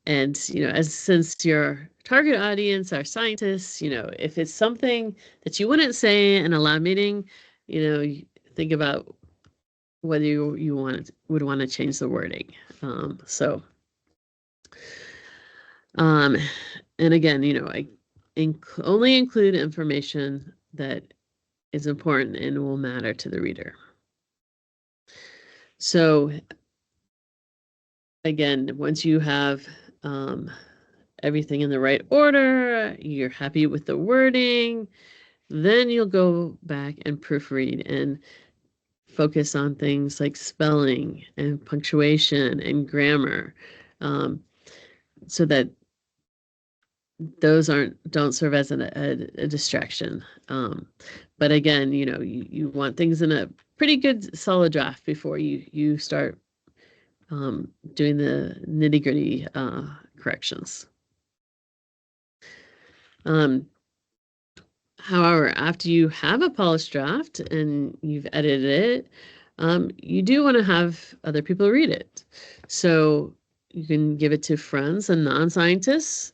Speaker 1: And since your target audience are scientists, if it's something that you wouldn't say in a lab meeting, you think about whether you would want to change the wording. And again, I only include information that is important and will matter to the reader. So again, once you have everything in the right order, you're happy with the wording, then you'll go back and proofread and focus on things like spelling and punctuation and grammar, so that those don't serve as a distraction. But again, you want things in a pretty good solid draft before you start doing the nitty-gritty corrections. However, after you have a polished draft and you've edited it, you do want to have other people read it. So you can give it to friends and non-scientists,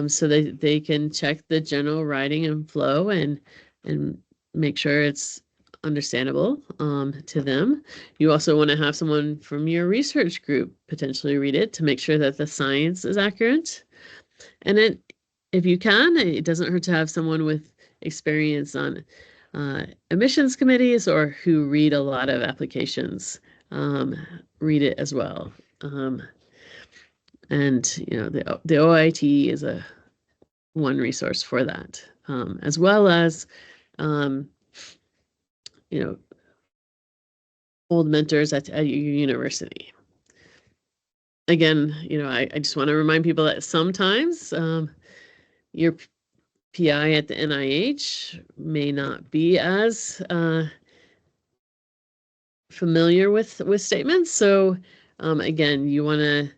Speaker 1: so they can check the general writing and flow and make sure it's understandable to them. You also want to have someone from your research group potentially read it to make sure that the science is accurate. And if you can, it doesn't hurt to have someone with experience on emissions committees or who read a lot of applications read it as well. And the OIT is one resource for that, as well as old mentors at your university. Again, I just want to remind people that sometimes your PI at the NIH may not be as familiar with statements. So again, you want to,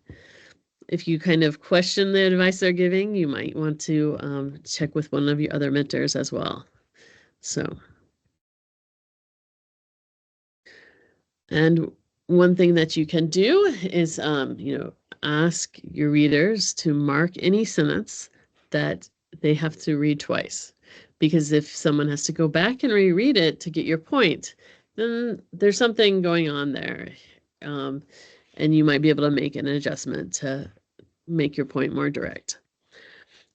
Speaker 1: if you kind of question the advice they're giving, you might want to check with one of your other mentors as well. So, and one thing that you can do is, ask your readers to mark any sentence that they have to read twice. Because if someone has to go back and reread it to get your point, then there's something going on there. And you might be able to make an adjustment to make your point more direct.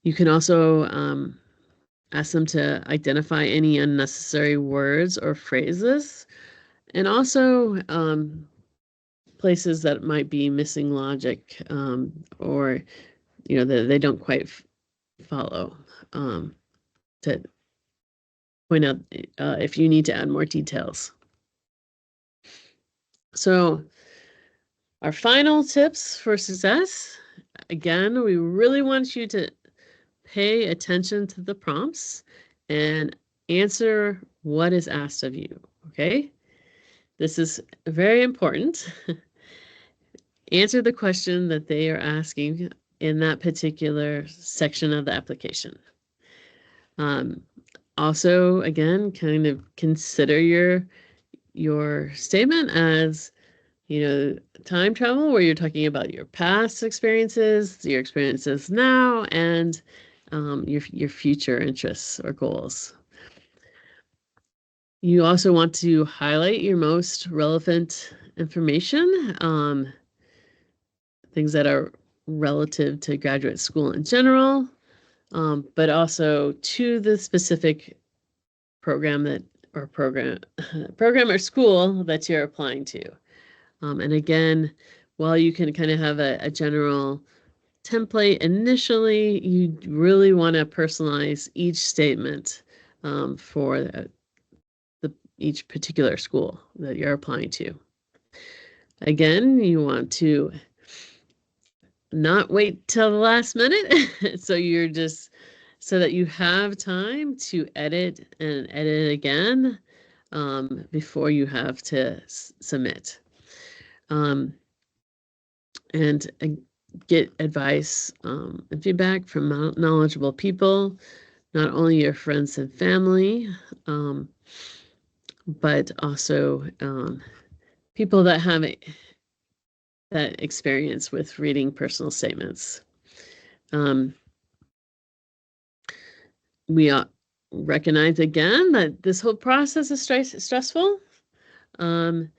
Speaker 1: You can also ask them to identify any unnecessary words or phrases, and also places that might be missing logic, or that they don't quite follow, to point out if you need to add more details. So Our final tips for success. Again, we really want you to pay attention to the prompts and answer what is asked of you, okay? This is very important. Answer the question that they are asking in that particular section of the application. Also, again, kind of consider your statement as, time travel, where you're talking about your past experiences, your experiences now, and your future interests or goals. You also want to highlight your most relevant information, things that are relative to graduate school in general, but also to the specific program program or school that you're applying to. And again, while you can kind of have a general template initially, you really want to personalize each statement for each particular school that you're applying to. Again, you want to not wait till the last minute. So that you have time to edit and edit again before you have to submit. And get advice and feedback from knowledgeable people, not only your friends and family, but also people that have that experience with reading personal statements. We recognize again that this whole process is stressful. And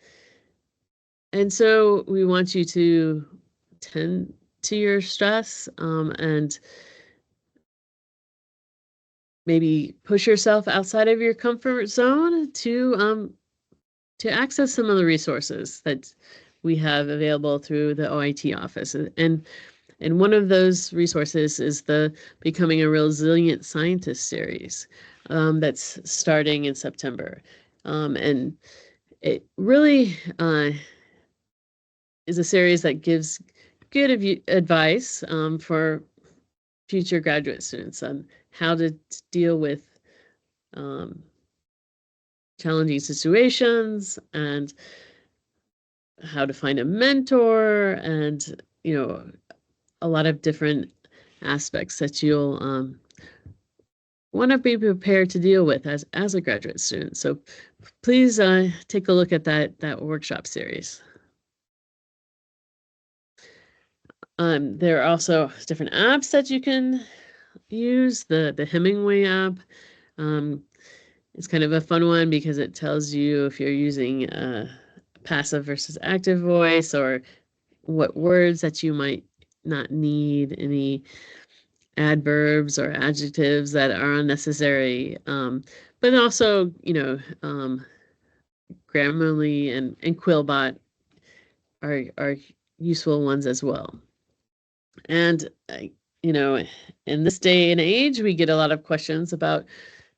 Speaker 1: so we want you to tend to your stress and maybe push yourself outside of your comfort zone to access some of the resources that we have available through the OIT office. And one of those resources is the Becoming a Resilient Scientist series that's starting in September. And it really is a series that gives good advice for future graduate students on how to deal with challenging situations and how to find a mentor and, a lot of different aspects that you'll want to be prepared to deal with as a graduate student. So please take a look at that workshop series. There are also different apps that you can use. The Hemingway app. It's kind of a fun one because it tells you if you're using passive versus active voice, or what words that you might not need, any adverbs or adjectives that are unnecessary, but also, Grammarly and Quillbot are useful ones as well. And, in this day and age, we get a lot of questions about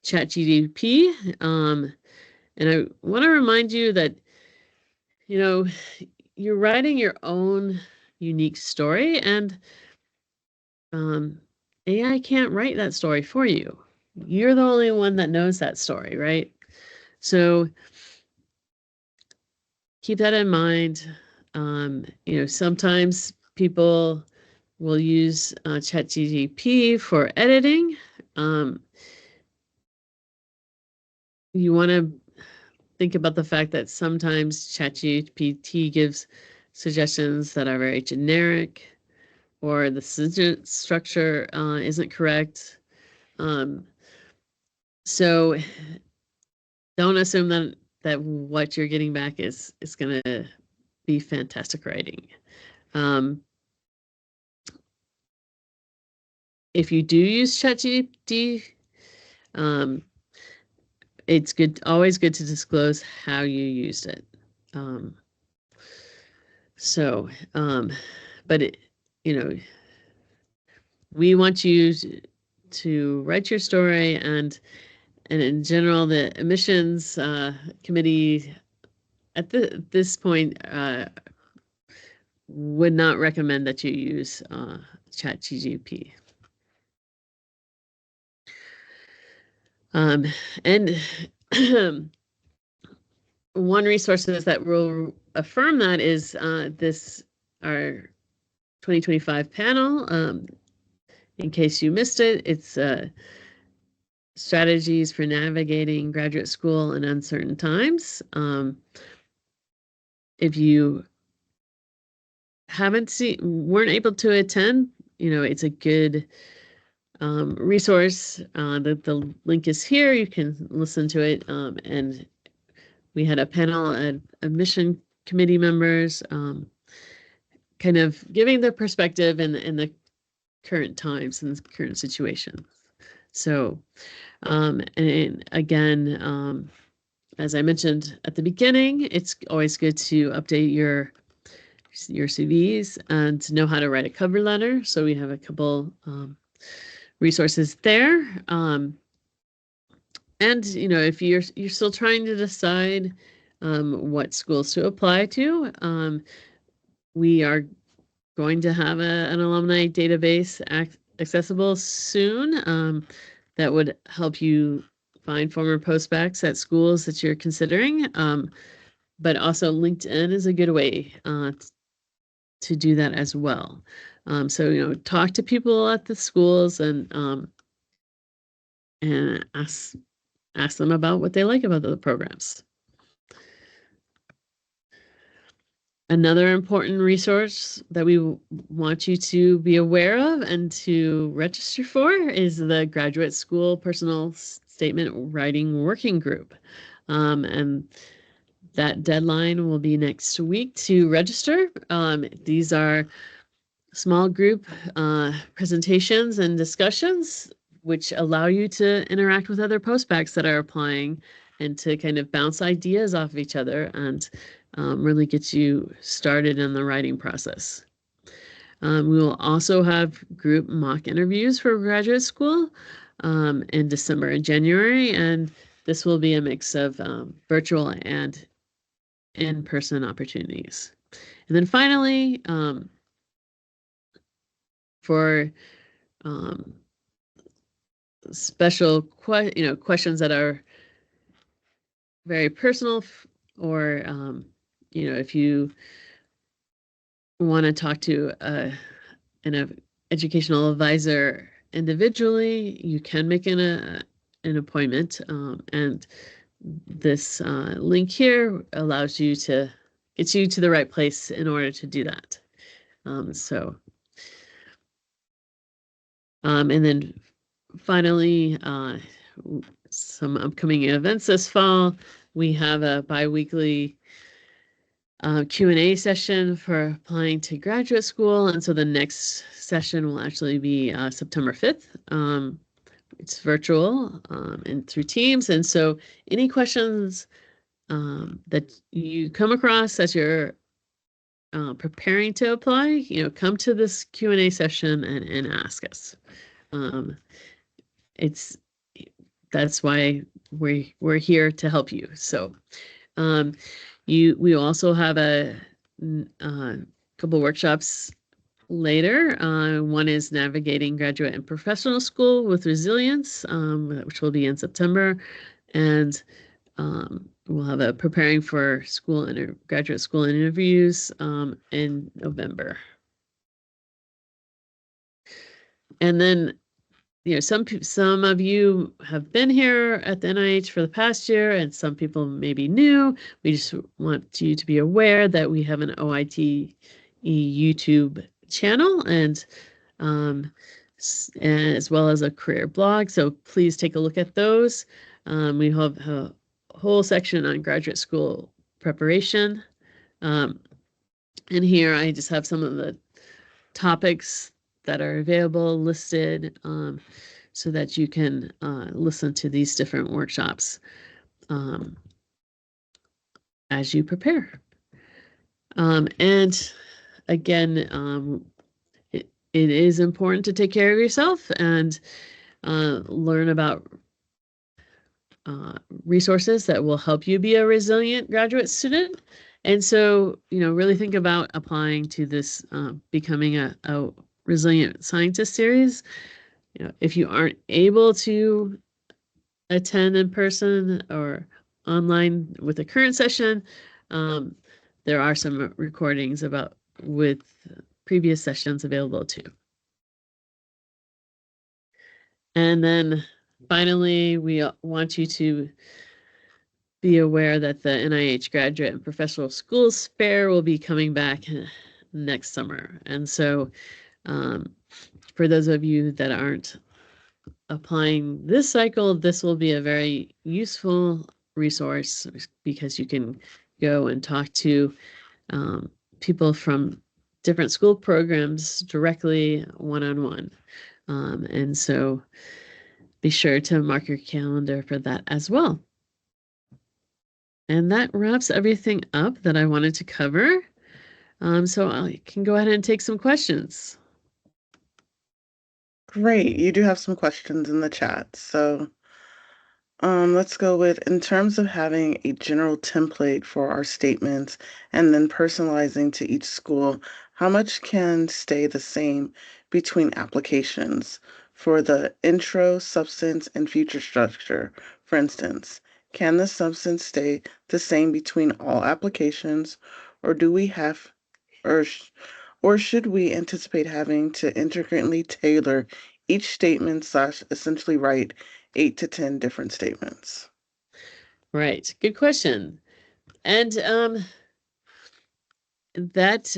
Speaker 1: ChatGPT. And I want to remind you that, you're writing your own unique story, and AI can't write that story for you. You're the only one that knows that story, right? So keep that in mind. Sometimes people will use ChatGPT for editing. You want to think about the fact that sometimes ChatGPT gives suggestions that are very generic, or the sentence structure isn't correct. So don't assume that what you're getting back is going to be fantastic writing. If you do use ChatGPT, it's always good to disclose how you used it. But we want you to write your story, and in general, the admissions committee at this point would not recommend that you use ChatGPT. And one resource that will affirm that is our 2025 panel. In case you missed it, it's strategies for navigating graduate school in uncertain times. If you weren't able to attend, it's a good resource. The link is here. You can listen to it. And we had a panel of admission committee members kind of giving their perspective in the current times and current situations. So, and again, as I mentioned at the beginning, it's always good to update your CVs and to know how to write a cover letter. So we have a couple resources there. And if you're still trying to decide what schools to apply to, we are going to have an alumni database accessible soon that would help you find former postbacks at schools that you're considering. But also LinkedIn is a good way to do that as well. So talk to people at the schools and ask them about what they like about the programs. Another important resource that we want you to be aware of and to register for is the Graduate School Personal Statement Writing Working Group. And that deadline will be next week to register. These are small group presentations and discussions which allow you to interact with other postbacks that are applying and to kind of bounce ideas off of each other and really get you started in the writing process. We will also have group mock interviews for graduate school in December and January, and this will be a mix of virtual and in-person opportunities. And then finally, for special questions that are very personal, or if you want to talk to an educational advisor individually, you can make an appointment, and this link here allows you to get you to the right place in order to do that. And then finally, some upcoming events this fall. We have a bi-weekly Q&A session for applying to graduate school. And so the next session will actually be September 5th. It's virtual and through Teams. And so any questions that you come across as you're preparing to apply, come to this Q&A session and ask us. That's why we're here to help you. So we also have a couple workshops later. One is navigating graduate and professional school with resilience, which will be in September, and we'll have a preparing for graduate school interviews in November. And then some of you have been here at the NIH for the past year, and some people may be new. We just want you to be aware that we have an OIT YouTube channel and as well as a career blog. So please take a look at those. We have a whole section on graduate school preparation. And here I just have some of the topics that are available listed so that you can listen to these different workshops as you prepare. And again, it is important to take care of yourself and learn about resources that will help you be a resilient graduate student. And so, really think about applying to this becoming a resilient scientist series. If you aren't able to attend in person or online with the current session, there are some recordings with previous sessions available too. And then finally, we want you to be aware that the NIH Graduate and Professional Schools Fair will be coming back next summer. And so for those of you that aren't applying this cycle, this will be a very useful resource because you can go and talk to people from different school programs directly one-on-one. And so be sure to mark your calendar for that as well. And that wraps everything up that I wanted to cover. So I can go ahead and take some questions.
Speaker 2: Great. You do have some questions in the chat. So let's go with, in terms of having a general template for our statements and then personalizing to each school, how much can stay the same between applications for the intro, substance, and future structure? For instance, can the substance stay the same between all applications, or do we have, or should we anticipate having to intricately tailor each statement / essentially write 8 to 10 different statements?
Speaker 1: Right. Good question. And that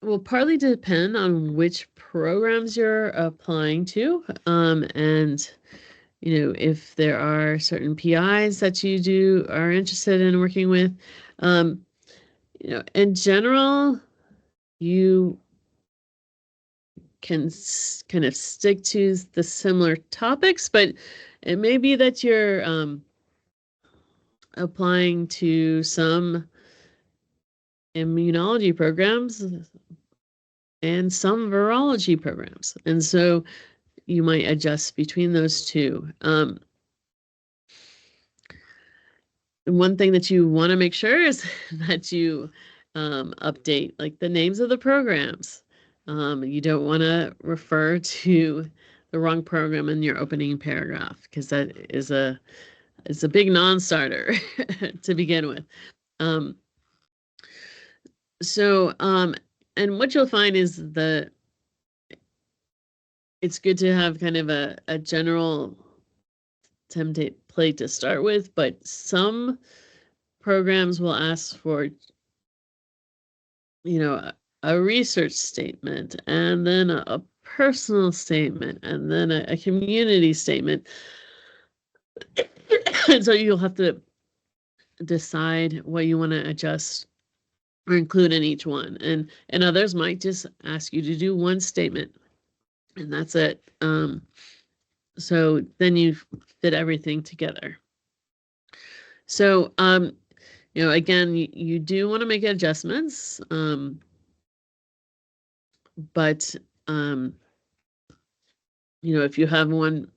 Speaker 1: will partly depend on which programs you're applying to. And if there are certain PIs that you are interested in working with. In general, you can kind of stick to the similar topics, but it may be that you're applying to some immunology programs and some virology programs. And so you might adjust between those two. One thing that you want to make sure is that you update like the names of the programs. You don't want to refer to the wrong program in your opening paragraph because that is a big non-starter to begin with. And what you'll find is it's good to have kind of a general template to start with, but some programs will ask for a research statement and then a personal statement and then a community statement. And so you'll have to decide what you want to adjust or include in each one. And others might just ask you to do one statement and that's it. So then you fit everything together. So, again, you do want to make adjustments, but, if you have one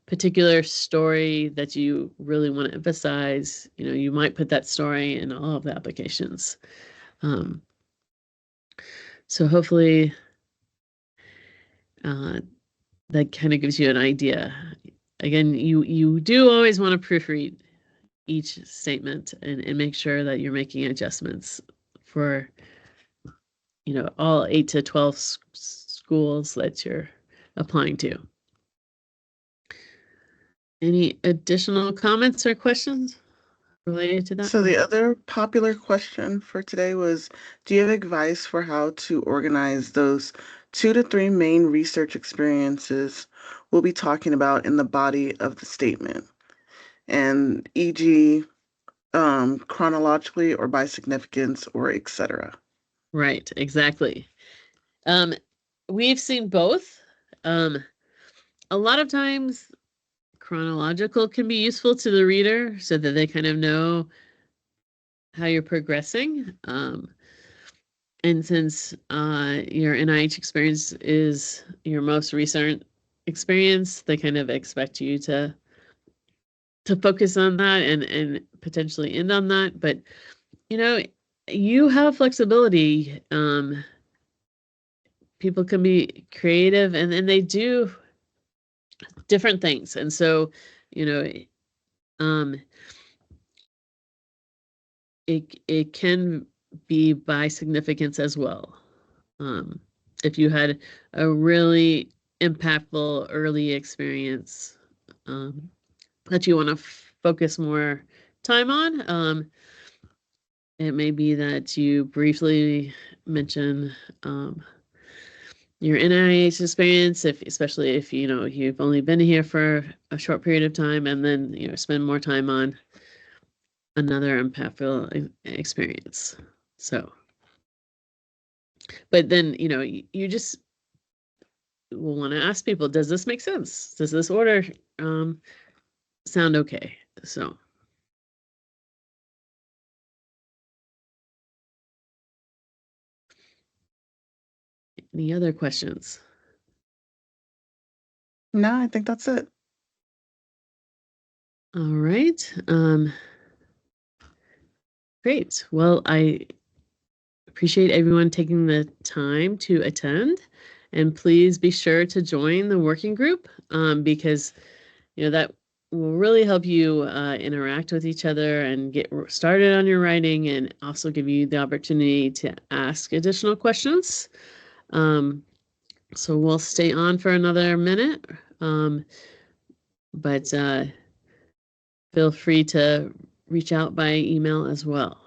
Speaker 1: particular story that you really want to emphasize, you might put that story in all of the applications. So hopefully that kind of gives you an idea. Again, you do always want to proofread each statement and make sure that you're making adjustments for all 8 to 12 schools that you're applying to. Any additional comments or questions related to that?
Speaker 2: So the other popular question for today was, do you have advice for how to organize those 2 to 3 main research experiences we'll be talking about in the body of the statement? And e.g., chronologically or by significance or etc.
Speaker 1: Right, exactly. We've seen both. A lot of times chronological can be useful to the reader so that they kind of know how you're progressing. And since your NIH experience is your most recent experience, they kind of expect you to focus on that and potentially end on that. But you know, you have flexibility. People can be creative and they do different things. And so, you know, um, it can be by significance as well. If you had a really impactful early experience that you want to focus more time on, it may be that you briefly mention your NIH experience, especially if you've only been here for a short period of time, and then spend more time on another impactful experience. So, but then you just will want to ask people, does this make sense? Does this order sound okay? So. Any other questions?
Speaker 2: No, I think that's it.
Speaker 1: All right. Great. Well, I appreciate everyone taking the time to attend, and please be sure to join the working group because that will really help you interact with each other and get started on your writing, and also give you the opportunity to ask additional questions. So we'll stay on for another minute, but feel free to reach out by email as well.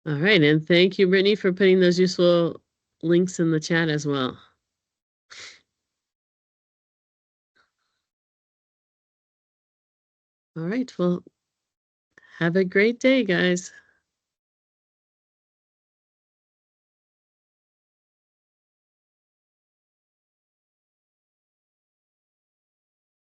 Speaker 1: All right, and thank you, Brittany, for putting those useful links in the chat as well. All right, well, have a great day, guys.